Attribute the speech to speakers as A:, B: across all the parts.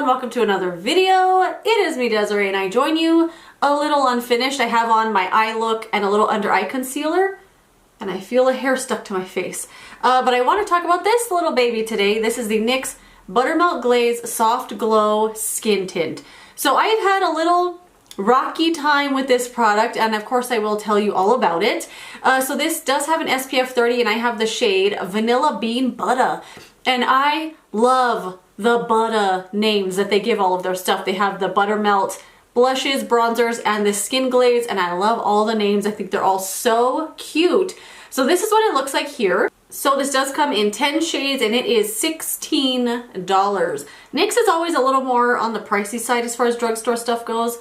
A: everyone, welcome to another video. It is me, Desiree, and I join you a little unfinished. I have on my eye look and a little under eye concealer, and I feel a hair stuck to my face. But I want to talk about this little baby today. This is the NYX Buttermelt Glaze Soft Glow Skin Tint. So I've had a little rocky time with this product, and of course I will tell you all about it. So this does have an SPF 30, and I have the shade Vanilla Bean Butter. And I love the Butter names that they give all of their stuff. They have the Buttermelt blushes, bronzers, and the skin glaze, and I love all the names. I think they're all so cute. So this is what it looks like here. So this does come in 10 shades, and it is $16. NYX is always a little more on the pricey side as far as drugstore stuff goes.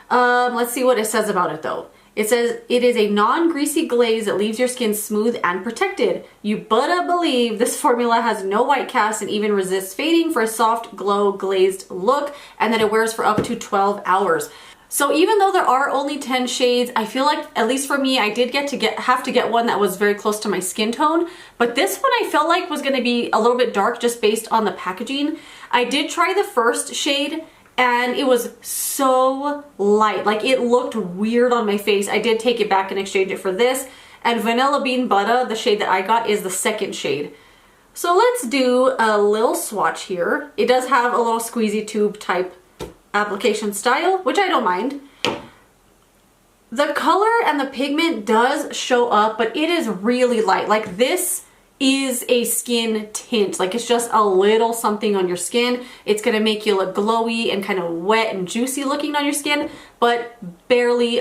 A: Let's see what it says about it though. It says, it is a non-greasy glaze that leaves your skin smooth and protected. You better believe this formula has no white cast and even resists fading for a soft, glow, glazed look, and that it wears for up to 12 hours. So even though there are only 10 shades, I feel like, at least for me, I did have to get one that was very close to my skin tone. But this one I felt like was going to be a little bit dark just based on the packaging. I did try the first shade, and it was so light. Like, it looked weird on my face. I did take it back and exchange it for this. And Vanilla Bean Butter, the shade that I got, is the second shade. So let's do a little swatch here. It does have a little squeezy tube type application style, which I don't mind. The color and the pigment does show up, but it is really light. Like, this is a skin tint. Like, it's just a little something on your skin. It's gonna make you look glowy and kind of wet and juicy looking on your skin, but barely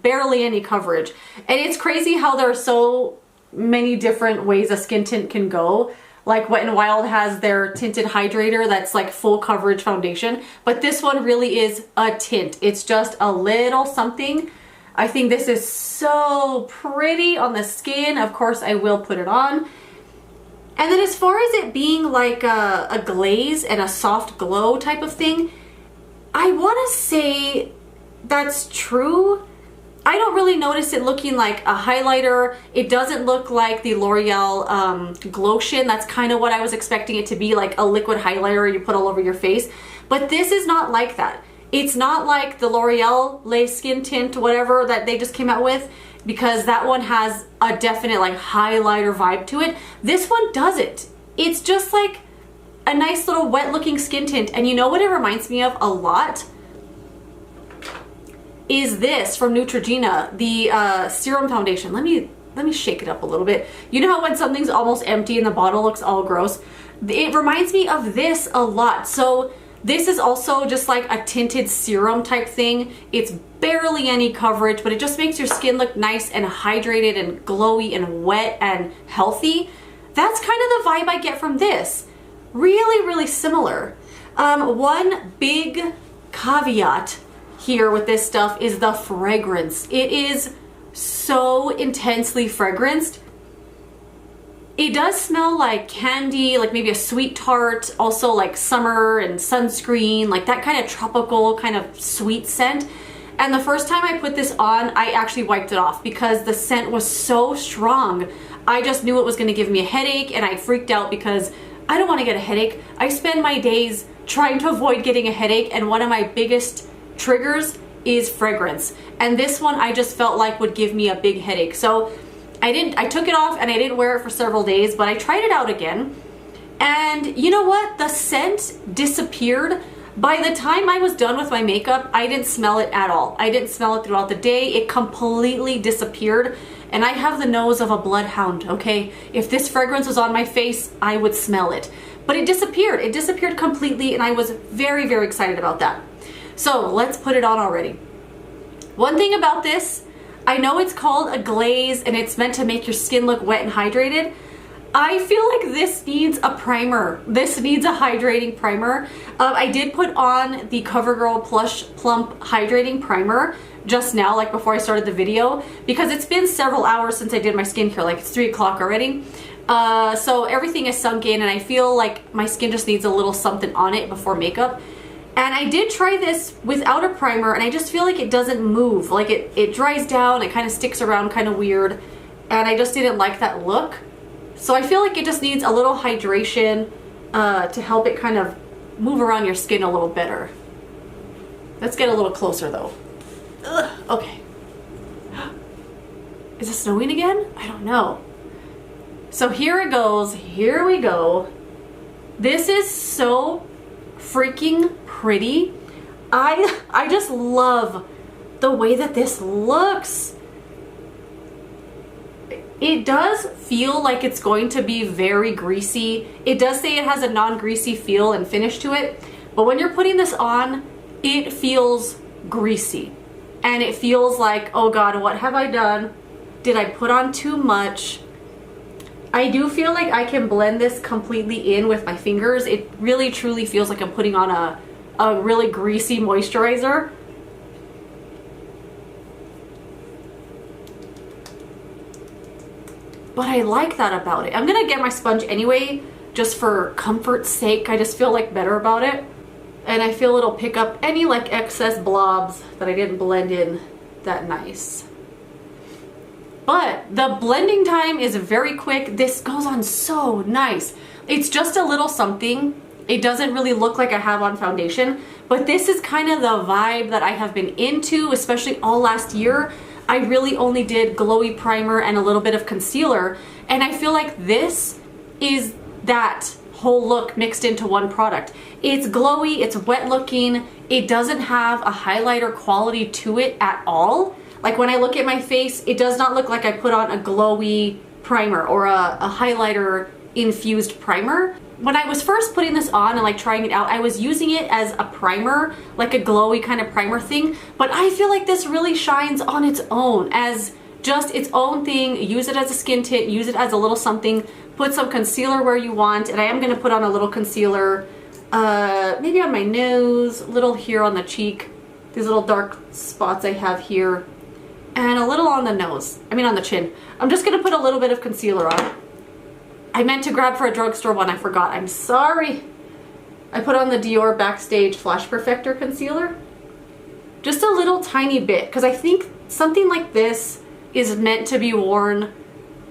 A: barely any coverage. And it's crazy how there are so many different ways a skin tint can go. Like, Wet n Wild has their tinted hydrator that's like full coverage foundation, but this one really is a tint. It's just a little something. I think this is so pretty on the skin. Of course, I will put it on. And then as far as it being like a glaze and a soft glow type of thing, I want to say that's true. I don't really notice it looking like a highlighter. It doesn't look like the L'Oreal Glotion. That's kind of what I was expecting it to be, like a liquid highlighter you put all over your face. But this is not like that. It's not like the L'Oreal Lay Skin Tint, whatever, that they just came out with, because that one has a definite like highlighter vibe to it. This one doesn't. It's just like a nice little wet looking skin tint. And you know what it reminds me of a lot? Is this from Neutrogena, the serum foundation. Let me shake it up a little bit. You know how when something's almost empty and the bottle looks all gross? It reminds me of this a lot. So this is also just like a tinted serum type thing. It's barely any coverage, but it just makes your skin look nice and hydrated and glowy and wet and healthy. That's kind of the vibe I get from this. Really, really similar. One big caveat here with this stuff is the fragrance. It is so intensely fragranced. It does smell like candy, like maybe a sweet tart, also like summer and sunscreen, like that kind of tropical kind of sweet scent. And the first time I put this on, I actually wiped it off because the scent was so strong. I just knew it was gonna give me a headache, and I freaked out because I don't wanna get a headache. I spend my days trying to avoid getting a headache, and one of my biggest triggers is fragrance. And this one I just felt like would give me a big headache. So I took it off and I didn't wear it for several days, but I tried it out again. And you know what? The scent disappeared. By the time I was done with my makeup, I didn't smell it at all. I didn't smell it throughout the day. It completely disappeared. And I have the nose of a bloodhound, okay? If this fragrance was on my face, I would smell it. But it disappeared. It disappeared completely, and I was very, very excited about that. So let's put it on already. One thing about this, I know it's called a glaze and it's meant to make your skin look wet and hydrated. I feel like this needs a primer. This needs a hydrating primer. I did put on the CoverGirl Plush Plump Hydrating Primer just now, like before I started the video, because it's been several hours since I did my skincare, like it's 3 o'clock already. So everything is sunk in, and I feel like my skin just needs a little something on it before makeup. And I did try this without a primer, and I just feel like it doesn't move. Like it dries down, it kind of sticks around kind of weird, and I just didn't like that look. So I feel like it just needs a little hydration to help it kind of move around your skin a little better. Let's get a little closer though. Ugh, okay. Is it snowing again? I don't know. So here it goes. Here we go. This is so freaking pretty. I just love the way that this looks. It does feel like it's going to be very greasy. It does say it has a non-greasy feel and finish to it, but when you're putting this on, it feels greasy. And it feels like, oh God, what have I done? Did I put on too much? I do feel like I can blend this completely in with my fingers. It really truly feels like I'm putting on a really greasy moisturizer. But I like that about it. I'm gonna get my sponge anyway, just for comfort's sake. I just feel like better about it. And I feel it'll pick up any like excess blobs that I didn't blend in that nice. But the blending time is very quick. This goes on so nice. It's just a little something. It doesn't really look like I have on foundation, but this is kind of the vibe that I have been into, especially all last year. I really only did glowy primer and a little bit of concealer, and I feel like this is that whole look mixed into one product. It's glowy, it's wet looking, it doesn't have a highlighter quality to it at all. Like when I look at my face, it does not look like I put on a glowy primer or a highlighter infused primer. When I was first putting this on and like trying it out, I was using it as a primer, like a glowy kind of primer thing, but I feel like this really shines on its own as just its own thing. Use it as a skin tint, use it as a little something, put some concealer where you want, and I am gonna put on a little concealer, maybe on my nose, a little here on the cheek, these little dark spots I have here, and a little on the nose, on the chin. I'm just gonna put a little bit of concealer on. I meant to grab for a drugstore one, I forgot, I'm sorry. I put on the Dior Backstage Flash Perfector Concealer. Just a little tiny bit, because I think something like this is meant to be worn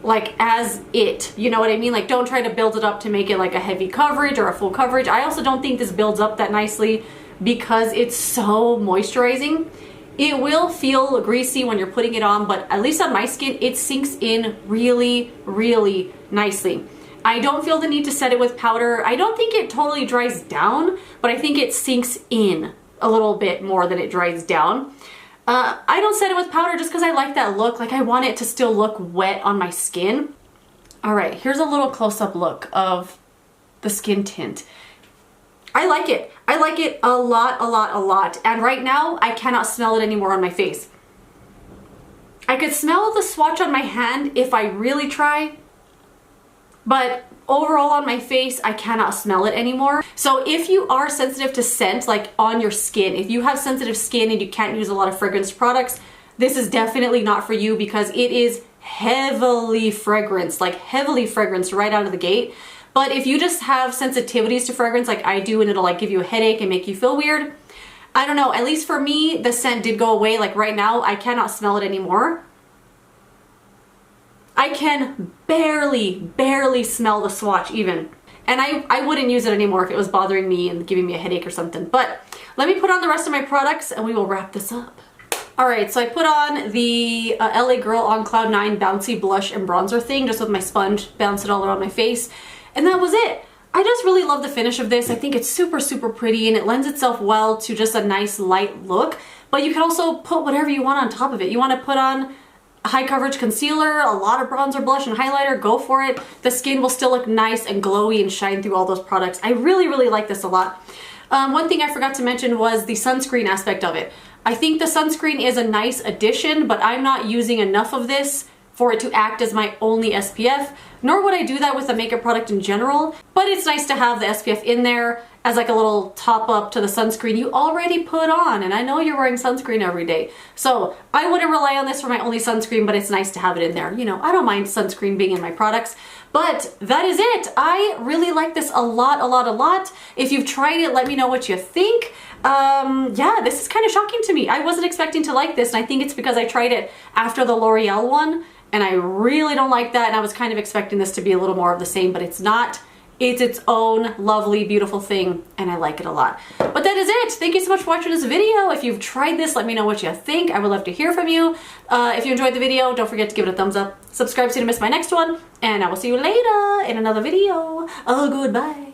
A: like as it, you know what I mean? Like don't try to build it up to make it like a heavy coverage or a full coverage. I also don't think this builds up that nicely because it's so moisturizing. It will feel greasy when you're putting it on, but at least on my skin, it sinks in really, really nicely. I don't feel the need to set it with powder. I don't think it totally dries down, but I think it sinks in a little bit more than it dries down. I don't set it with powder just because I like that look. Like I want it to still look wet on my skin. All right, here's a little close-up look of the skin tint. I like it. I like it a lot, a lot, a lot. And right now, I cannot smell it anymore on my face. I could smell the swatch on my hand if I really try, but overall on my face, I cannot smell it anymore. So if you are sensitive to scent, like on your skin, if you have sensitive skin and you can't use a lot of fragrance products, this is definitely not for you because it is heavily fragranced, like heavily fragranced right out of the gate. But if you just have sensitivities to fragrance like I do and it'll like give you a headache and make you feel weird, I don't know, at least for me, the scent did go away. Like right now, I cannot smell it anymore. I can barely smell the swatch even. And I wouldn't use it anymore if it was bothering me and giving me a headache or something. But let me put on the rest of my products and we will wrap this up. All right, so I put on the LA Girl on Cloud 9 Bouncy Blush and Bronzer thing just with my sponge, bounce it all around my face. And that was it. I just really love the finish of this. I think it's super, super pretty and it lends itself well to just a nice light look. But you can also put whatever you want on top of it. You want to put on a high coverage concealer, a lot of bronzer, blush, and highlighter, go for it. The skin will still look nice and glowy and shine through all those products. I really, really like this a lot. One thing I forgot to mention was the sunscreen aspect of it. I think the sunscreen is a nice addition, but I'm not using enough of this for it to act as my only SPF, nor would I do that with a makeup product in general, but it's nice to have the SPF in there as like a little top up to the sunscreen you already put on, and I know you're wearing sunscreen every day. So I wouldn't rely on this for my only sunscreen, but it's nice to have it in there. You know, I don't mind sunscreen being in my products, but that is it. I really like this a lot, a lot, a lot. If you've tried it, let me know what you think. Yeah, this is kind of shocking to me. I wasn't expecting to like this, and I think it's because I tried it after the L'Oreal one, and I really don't like that, and I was kind of expecting this to be a little more of the same, but it's not. It's its own lovely, beautiful thing, and I like it a lot. But that is it. Thank you so much for watching this video. If you've tried this, let me know what you think. I would love to hear from you. If you enjoyed the video, don't forget to give it a thumbs up. Subscribe so you don't miss my next one, and I will see you later in another video. Oh, goodbye.